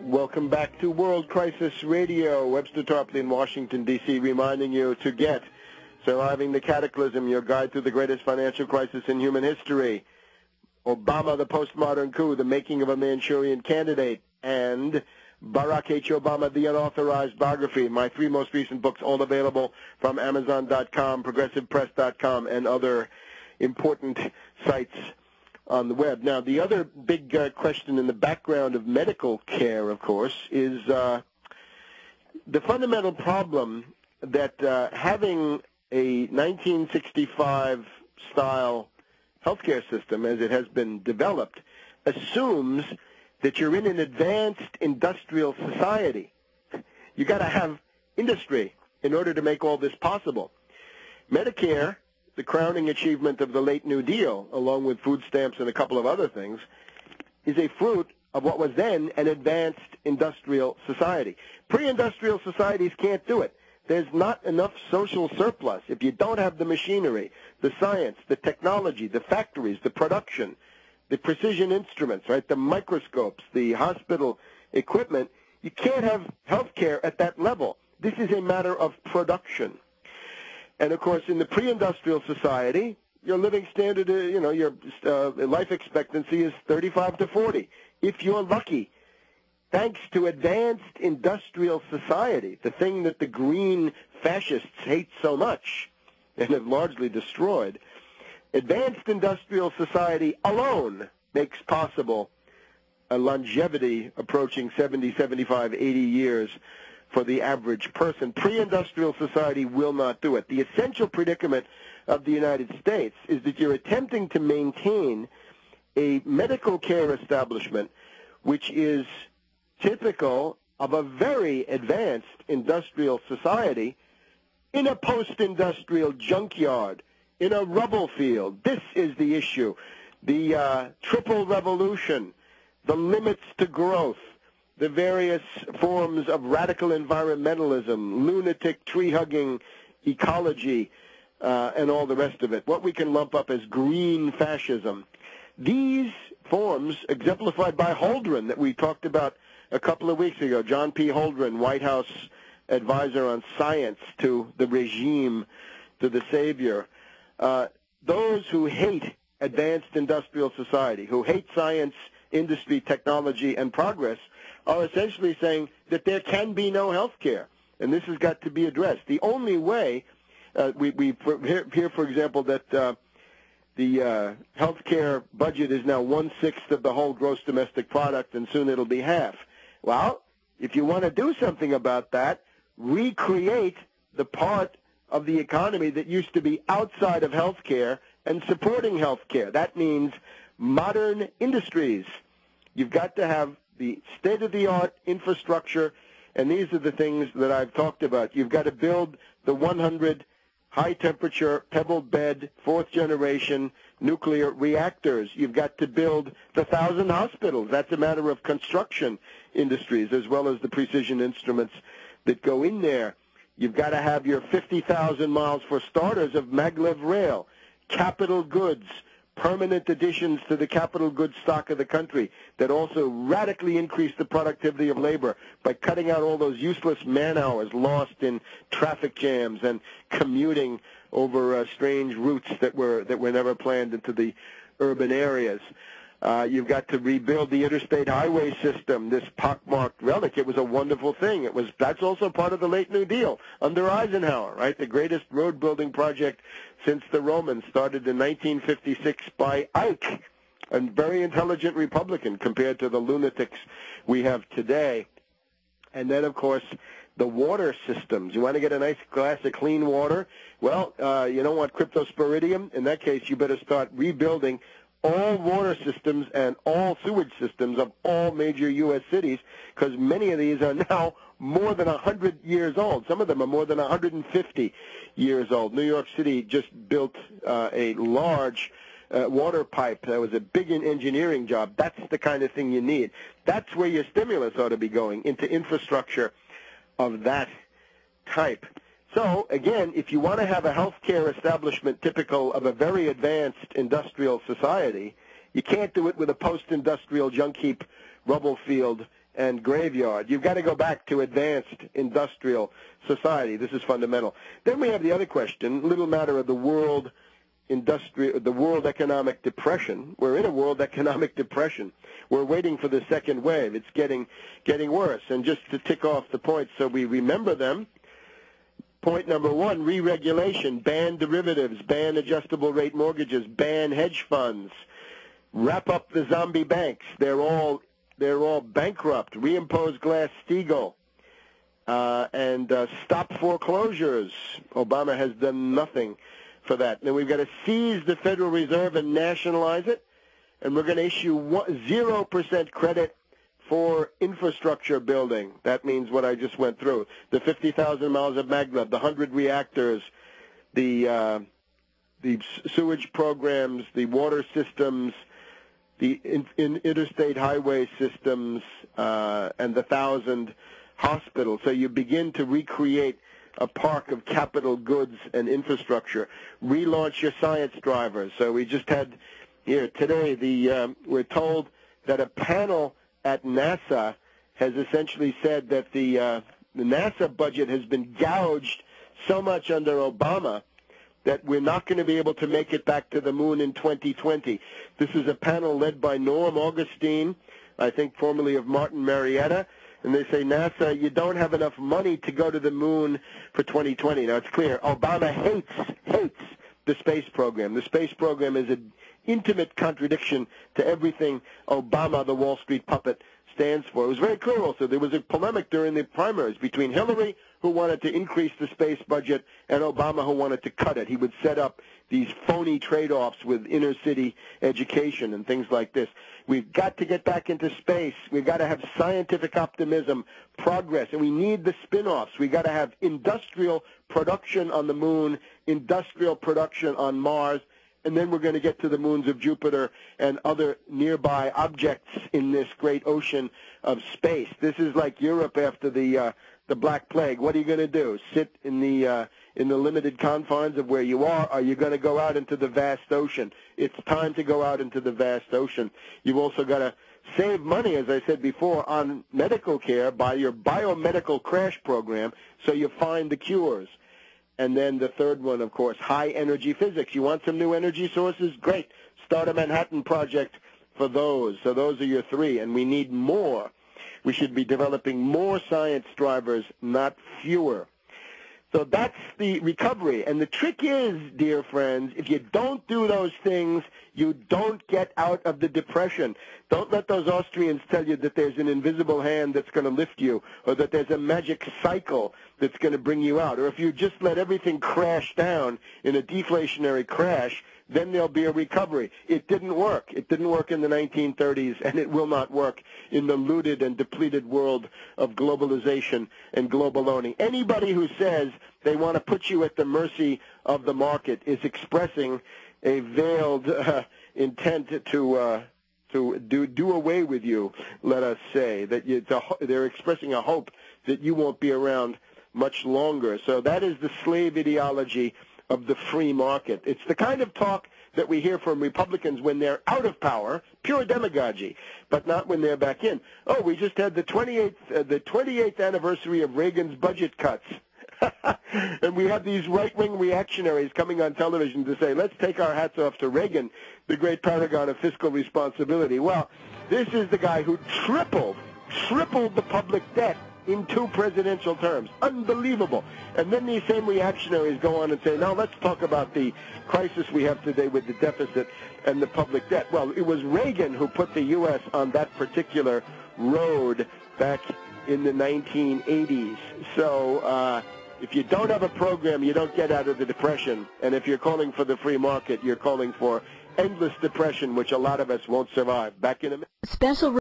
Welcome back to World Crisis Radio. Webster Tarpley in Washington, D.C., reminding you to get Surviving the Cataclysm, your guide through the greatest financial crisis in human history, Obama, the Postmodern Coup, the Making of a Manchurian Candidate, and Barack H. Obama, the Unauthorized Biography, my three most recent books, all available from Amazon.com, ProgressivePress.com, and other important sites on the web. Now, the other big question in the background of medical care, of course, is the fundamental problem that having a 1965-style healthcare system, as it has been developed, assumes that you're in an advanced industrial society. You got to have industry in order to make all this possible. Medicare, the crowning achievement of the late New Deal, along with food stamps and a couple of other things, is a fruit of what was then an advanced industrial society. Pre-industrial societies can't do it. There's not enough social surplus if you don't have the machinery, the science, the technology, the factories, the production, the precision instruments, right, the microscopes, the hospital equipment. You can't have health care at that level. This is a matter of production. And, of course, in the pre-industrial society, your living standard, your life expectancy is 35 to 40. If you're lucky, thanks to advanced industrial society, the thing that the green fascists hate so much and have largely destroyed, advanced industrial society alone makes possible a longevity approaching 70, 75, 80 years for the average person. Pre-industrial society will not do it. The essential predicament of the United States is that you're attempting to maintain a medical care establishment which is typical of a very advanced industrial society in a post-industrial junkyard, in a rubble field. This is the issue. The triple revolution, the limits to growth, the various forms of radical environmentalism, lunatic tree-hugging ecology, and all the rest of it, what we can lump up as green fascism. These forms, exemplified by Holdren, that we talked about a couple of weeks ago, John P. Holdren, White House advisor on science to the regime, to the savior, those who hate advanced industrial society, who hate science, industry, technology, and progress, are essentially saying that there can be no health care, and this has got to be addressed. The only way, we hear, for example, that the health care budget is now 1/6 of the whole gross domestic product, and soon it'll be half. Well, if you want to do something about that, recreate the part of the economy that used to be outside of health care and supporting health care. That means modern industries. You've got to have the state-of-the-art infrastructure, and these are the things that I've talked about. You've got to build the 100 high-temperature, pebble-bed, fourth-generation nuclear reactors. You've got to build the 1,000 hospitals. That's a matter of construction industries, as well as the precision instruments that go in there. You've got to have your 50,000 miles, for starters, of maglev rail, capital goods, permanent additions to the capital goods stock of the country that also radically increase the productivity of labor by cutting out all those useless man hours lost in traffic jams and commuting over strange routes that were never planned into the urban areas. You've got to rebuild the interstate highway system, this pockmarked relic. It was a wonderful thing. That's also part of the late New Deal under Eisenhower, right? The greatest road building project since the Romans, started in 1956 by Ike, a very intelligent Republican compared to the lunatics we have today. And then, of course, the water systems. You want to get a nice glass of clean water? Well, you don't want cryptosporidium. In that case, you better start rebuilding all water systems and all sewage systems of all major U.S. cities, because many of these are now more than 100 years old. Some of them are more than 150 years old. New York City just built a large water pipe. That was a big engineering job. That's the kind of thing you need. That's where your stimulus ought to be going, into infrastructure of that type. So, again, if you want to have a healthcare establishment typical of a very advanced industrial society, you can't do it with a post-industrial junk heap, rubble field, and graveyard. You've got to go back to advanced industrial society. This is fundamental. Then we have the other question, little matter of the world economic depression. We're in a world economic depression. We're waiting for the second wave. It's getting worse. And just to tick off the points so we remember them, point number one, re-regulation, ban derivatives, ban adjustable rate mortgages, ban hedge funds, wrap up the zombie banks. They're all bankrupt. Reimpose Glass-Steagall, and stop foreclosures. Obama has done nothing for that. Then we've got to seize the Federal Reserve and nationalize it, and we're going to issue 0% credit for infrastructure building. That means what I just went through: the 50,000 miles of maglev, the 100 reactors, the sewage programs, the water systems, the interstate highway systems, and the 1,000 hospitals. So you begin to recreate a park of capital goods and infrastructure. Relaunch your science drivers. So we just had here today, we're told that a panel at NASA has essentially said that the NASA budget has been gouged so much under Obama that we're not going to be able to make it back to the moon in 2020. This is a panel led by Norm Augustine, I think formerly of Martin Marietta, and they say, NASA, you don't have enough money to go to the moon for 2020. Now, it's clear, Obama hates the space program. The space program is an intimate contradiction to everything Obama, the Wall Street puppet, stands for. It was very clear also. There was a polemic during the primaries between Hillary, who wanted to increase the space budget, and Obama, who wanted to cut it. He would set up these phony trade-offs with inner-city education and things like this. We've got to get back into space. We've got to have scientific optimism, progress, and we need the spin-offs. We've got to have industrial production on the moon, industrial production on Mars, and then we're going to get to the moons of Jupiter and other nearby objects in this great ocean of space. This is like Europe after the Black Plague. What are you going to do? Sit in the limited confines of where you are? Are you going to go out into the vast ocean? It's time to go out into the vast ocean. You've also got to save money, as I said before, on medical care by your biomedical crash program so you find the cures. And then the third one, of course, high-energy physics. You want some new energy sources? Great. Start a Manhattan Project for those. So those are your three, and we need more. We should be developing more science drivers, not fewer. So that's the recovery. And the trick is, dear friends, if you don't do those things, you don't get out of the depression. Don't let those Austrians tell you that there's an invisible hand that's going to lift you, or that there's a magic cycle that's going to bring you out. Or if you just let everything crash down in a deflationary crash, then there'll be a recovery. It didn't work. It didn't work in the 1930s, and it will not work in the looted and depleted world of globalization and global owning. Anybody who says they want to put you at the mercy of the market is expressing a veiled intent to do away with you, let us say. That they're expressing a hope that you won't be around much longer. So that is the slave ideology of the free market. It's the kind of talk that we hear from Republicans when they're out of power, pure demagogy, but not when they're back in. Oh, we just had the 28th anniversary of Reagan's budget cuts. And we have these right-wing reactionaries coming on television to say, let's take our hats off to Reagan, the great paragon of fiscal responsibility. Well, this is the guy who tripled the public debt in 2 presidential terms. Unbelievable. And then these same reactionaries go on and say, now let's talk about the crisis we have today with the deficit and the public debt. Well, it was Reagan who put the U.S. on that particular road back in the 1980s. So if you don't have a program, you don't get out of the depression. And if you're calling for the free market, you're calling for endless depression, which a lot of us won't survive. Back in a minute. Special